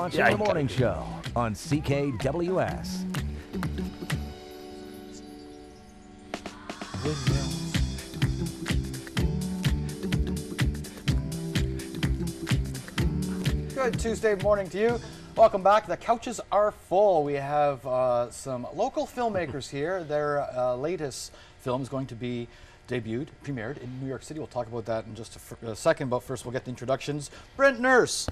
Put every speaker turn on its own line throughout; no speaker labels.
watching The Morning Show on CKWS.
Good Tuesday morning to you. Welcome back. The couches are full. We have some local filmmakers here. Their latest film is going to be premiered in New York City. We'll talk about that in just a second, but first we'll get the introductions. Brent Nurse.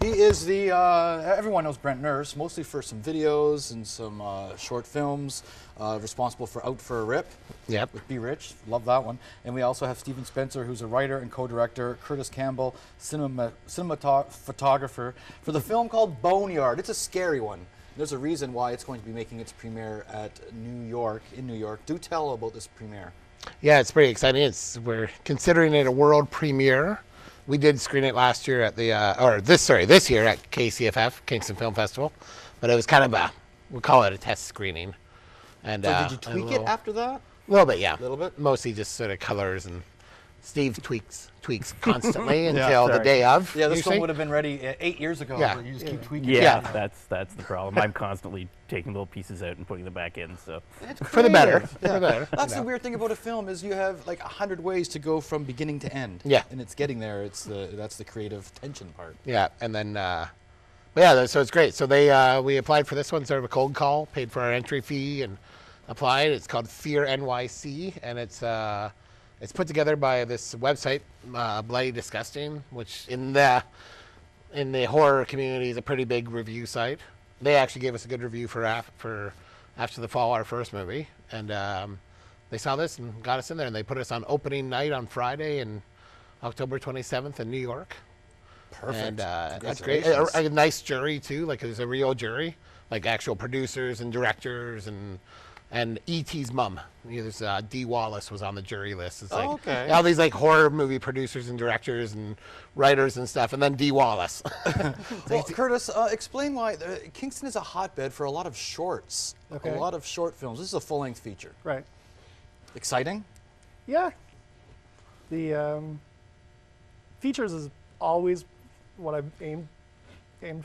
He is everyone knows Brent Nurse, mostly for some videos and some short films, responsible for Out for a Rip.
Yep.
With Be Rich, love that one. And we also have Stephen Spencer, who's a writer and co-director, Curtis Campbell, cinematographer, for the film called Boneyard. It's a scary one. There's a reason why it's going to be making its premiere in New York. Do tell about this premiere.
Yeah, it's pretty exciting. We're considering it a world premiere. We did screen it last year at this year at KCFF, Kingston Film Festival, but it was kind of we'll call it a test screening. And
so did you tweak it after that?
A little bit, yeah.
A little bit?
Mostly just sort of colors, and Steve tweaks constantly until the day of.
Yeah, this one would have been ready 8 years ago.
Yeah.
But you just keep tweaking.
Yeah, that's the problem. I'm constantly taking little pieces out and putting them back in. So
for the better.
That's the weird thing about a film is you have like 100 ways to go from beginning to end.
Yeah.
And it's getting there. That's the creative tension part.
Yeah, and then so it's great. So we applied for this one, sort of a cold call, paid for our entry fee, and applied. It's called Fear NYC, and it's put together by this website, Bloody Disgusting, which in the horror community is a pretty big review site. They actually gave us a good review for After the Fall, our first movie, and they saw this and got us in there, and they put us on opening night on Friday in October 27th in New York.
Perfect.
And it's great. A nice jury too, like there's a real jury, like actual producers and directors and E.T.'s mom. There's Dee Wallace was on the jury list. It's like all these like horror movie producers and directors and writers and stuff, and then Dee Wallace.
Well, Curtis, explain why Kingston is a hotbed for a lot of shorts, a lot of short films. This is a full-length feature.
Right.
Exciting?
Yeah. The features is always what I've aimed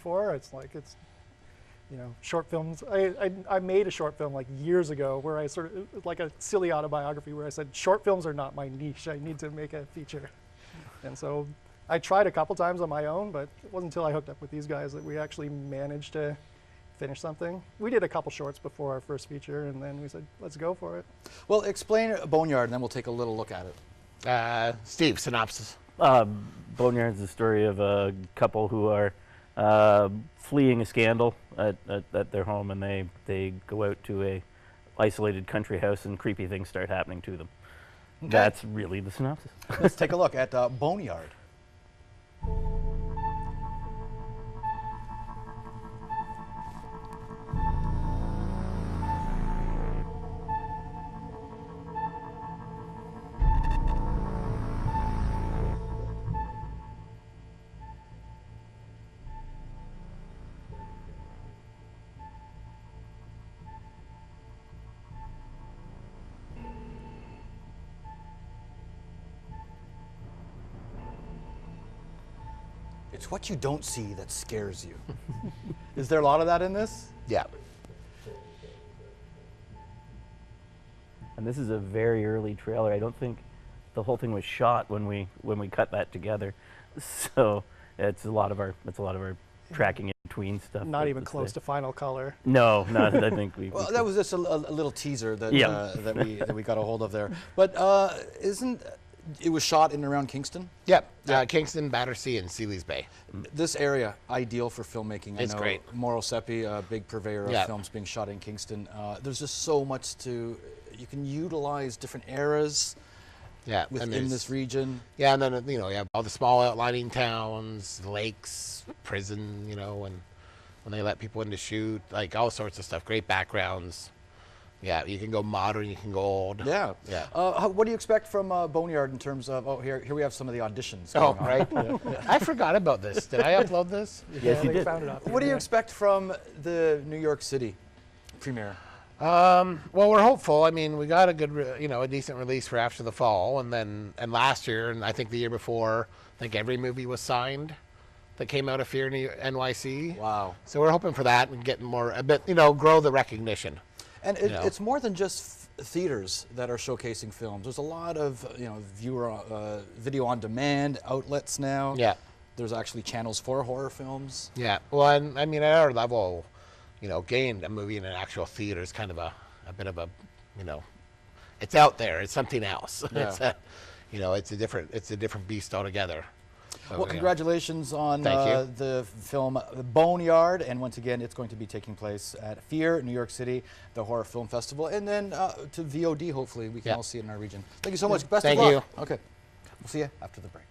for. It's short films. I made a short film like years ago where I sort of, like a silly autobiography where I said, short films are not my niche. I need to make a feature. And so I tried a couple times on my own, but it wasn't until I hooked up with these guys that we actually managed to finish something. We did a couple shorts before our first feature, and then we said, let's go for it.
Well, explain Boneyard, and then we'll take a little look at it.
Steve, synopsis.
Boneyard is the story of a couple who are fleeing a scandal at their home, and they go out to a isolated country house, and creepy things start happening to them. Okay. That's really the synopsis.
Let's take a look at Boneyard. It's what you don't see that scares you. Is there a lot of that in this?
Yeah.
And this is a very early trailer. I don't think the whole thing was shot when we cut that together. So it's a lot of our tracking in between stuff.
Not even close to final color.
No, not. I think we.
Well, that was just a little teaser that that we got a hold of there. But it was shot in and around Kingston?
Yep. Kingston, Battersea, and Sealy's Bay.
This area, ideal for filmmaking.
It's great.
Mauro Seppi, a big purveyor of films being shot in Kingston. There's just so much you can utilize different eras within this region.
Yeah, and then, you have all the small outlining towns, lakes, prison, and when they let people in to shoot, like all sorts of stuff, great backgrounds. Yeah, you can go modern, you can go old.
Yeah. What do you expect from Boneyard in terms of, here we have some of the auditions.
Right. I forgot about this. Did I upload this?
Yes, you did.
Found it up.
What do you expect from the New York City premiere?
Well, we're hopeful. I mean, we got a good, a decent release for After the Fall, and last year, and I think the year before, I think every movie was signed. that came out of Fear NYC.
Wow.
So we're hoping for that and get a bit, grow the recognition.
And it's more than just theaters that are showcasing films. There's a lot of video on demand outlets now.
Yeah.
There's actually channels for horror films.
Yeah. Well, and I mean, at our level, getting a movie in an actual theater is kind of a bit of a, it's out there. It's something else.
Yeah.
It's a different beast altogether. So,
Well, congratulations on
Thank you.
the film Boneyard, and once again, it's going to be taking place at Fear, New York City, the Horror Film Festival, and then to VOD. Hopefully, we can all see it in our region. Thank you so much. Best
Thank
of luck.
you.
Okay, we'll see you after the break.